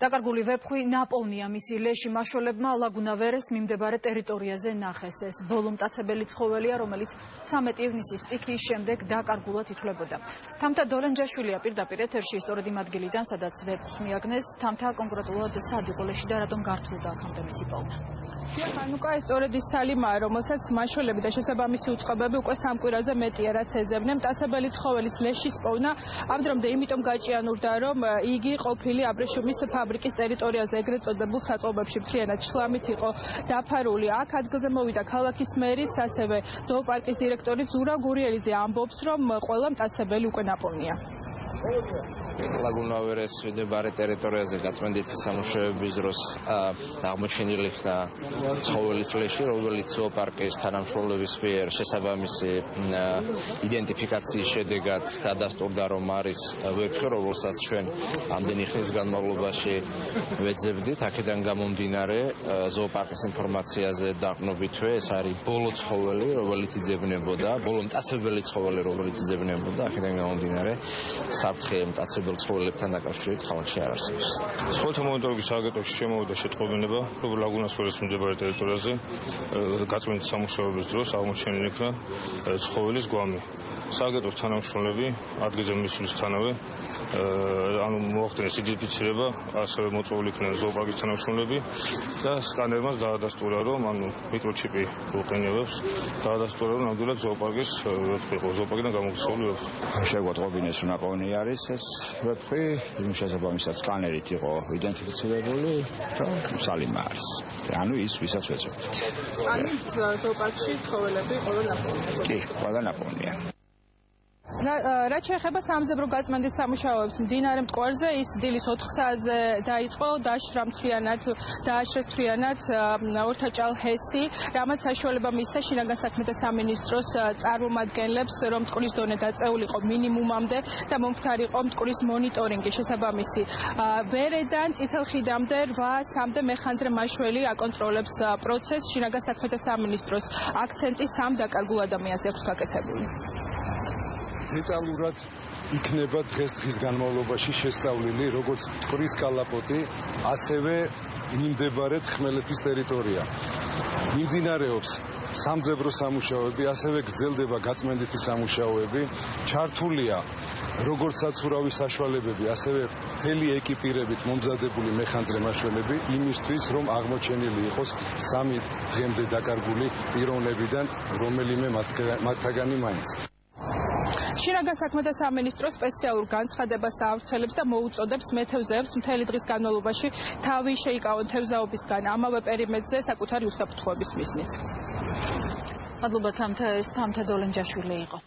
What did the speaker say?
დაკარგული ვეფხვი ნაპოვნია მისი ლეში მაშველებმა ლაგუნა ვერეს მიმდებარე ტერიტორიაზე ნახეს. ეს ბოლო მტაცებელი ცხოველია, რომელიც 13 ივნისის სტიქიის შემდეგ დაკარგულად ითვლებოდა. თამთა დოლენჯაშვილია პირდაპირ ეთერში, სწორედ იმ ადგილიდან, სადაც ვეფხვს მიაგნეს. თამთა კონკრეტულად სად იყო ლეში და რატომ გართულდა აქამდე მისი პოვნა? ხანუკა ეს სწორედ ის სალიმაა, რომელსაც მაშველები და შესაბამისი უწყებები უკვე 3 კვირაზე მეტია რაც ეძებდნენ. მტაცებელი ცხოველის ლეშის პოვნა ამ დრომდე იმიტომ გაჭიანურდა, რომ იგი ყოფილი აბრეშუმის ფაბრიკის ტერიტორიაზე ეგრეთ წოდებულ საწყობებში მთლიანად შლამით იყო დაფარული. აქ ადგილზე მოვიდა ქალაქის მერიც, ასევე ზოოპარკის დირექტორი ზურა გურიელიძე ამბობს, რომ ყველა მტაცებელი უკვე ნაპოვნია. ლაგუნა ვერეს მდებარე ტერიტორიაზე გაწმენდითი სამუშაოების დროს აღმოჩენილი ხდა ცხოველის ლეში, რომელიც ზოოპარკის თანამშრომლების მიერ შესაბამისი იდენტიფიკაციის შედეგად გადასტურდა, რომ არის ვეფხვი, რომელსაც ჩვენ ამდენი ხნის განმავლობაში ვეძებდით. აქედან გამომდინარე, ზოოპარკის ინფორმაციაზე დაყრდნობითვე ეს არის ბოლო ცხოველი, რომელიც იძებნებოდა, ბოლო მტაცებელი ცხოველი, რომელიც იძებნებოდა. აქედან გამომდინარე, საფრთხე მტაცებელ ცხოველებთან დაკავშირებით ქალაქში არ არსებობს. ცხოველთა მონიტორინგის სააგენტოში შემოვიდა შეტყობინება, რომ ლაგუნას ვერეს მიმდებარე ტერიტორიაზე გაწმენდითი სამუშაოების დროს აღმოჩენილი იქნა ცხოველის გვამი. სააგენტოს თანამშრომლები ადგილზე მისვლისთანავე მოახდინეს იდენტიფიცირება, ასევე მოწვეული იქნენ ზოოპარკის თანამშრომლები და სკანერმაც დაადასტურა, რომ მიკროჩიპი უყენებებს, დაადასტურა, რომ ნამდვილად ზოოპარკის ვეფხვი იყო, ზოოპარკიდან გამოგვცეული ვეფხვი. შეგვატყობინეს, რომ ნაპოვნი არის ეს ვეფხვი, იმ შესაბამისად სკანერით იყო იდენტიფიცირებული, რომ სალიმა არის. ანუ ის, ვისაც ვეძებდით. ანუ ზოოპარკში ცხოველები ყველა ნაპოვნია. კი, ყველა ნაპოვნია. რაც შეეხება სამძებრო გაწმენდით სამუშაოებს მდინარე მტკვარზე, ის დილის 4 საათზე დაიწყო, დააშრეს თვლიანად ორთაჭალ ჰესი, რამაც საშუალება მისცა შინაგან საქმეთა სამინისტროს წარმომადგენლებს, რომ მტკვრის დონე დაწეულიყო მინიმუმამდე და მომხდარიყო მტკვრის მონიტორინგი შესაბამისი. ვერედან წითელ ხიდამდე 8-3-მდე მეხანძრე მაშველი აკონტროლებს პროცესს. შინაგან საქმეთა სამინისტროს აქცენტი 3 დაკარგულ ადამიანზე აქვს გაკეთებული. დეტალურად იქნება დღის განმავლობაში შესწავლილი როგორც მტკვრის კალაპოტი, ასევე მიმდებარე ხმელეთის ტერიტორია. მიმდინარეობს სამძებრო სამუშაოები, ასევე გრძელდება გაწმენდითი სამუშაოები, ჩართულია როგორც საცურავი საშუალებები, ასევე მთელი ეკიპირებით მომზადებული მეხანძრე მაშველები იმისთვის, რომ აღმოჩენილი იყოს 3 დღემდე დაკარგული პიროვნებიდან რომელიმე მათგანი მაინც. შინაგან საქმეთა სამინისტრო სპეციალურ განცხადებას აავრცელებს და მოუწოდებს მეთევზეებს მთელი დღის განმავლობაში თავი შეიკავონ თევზაობისგან ამავე პერიმეტრზე საკუთარი უსაფრთხოების მიზნით. მადლობა თამთა, ეს თამთა დოლენჯაშვილი იყო.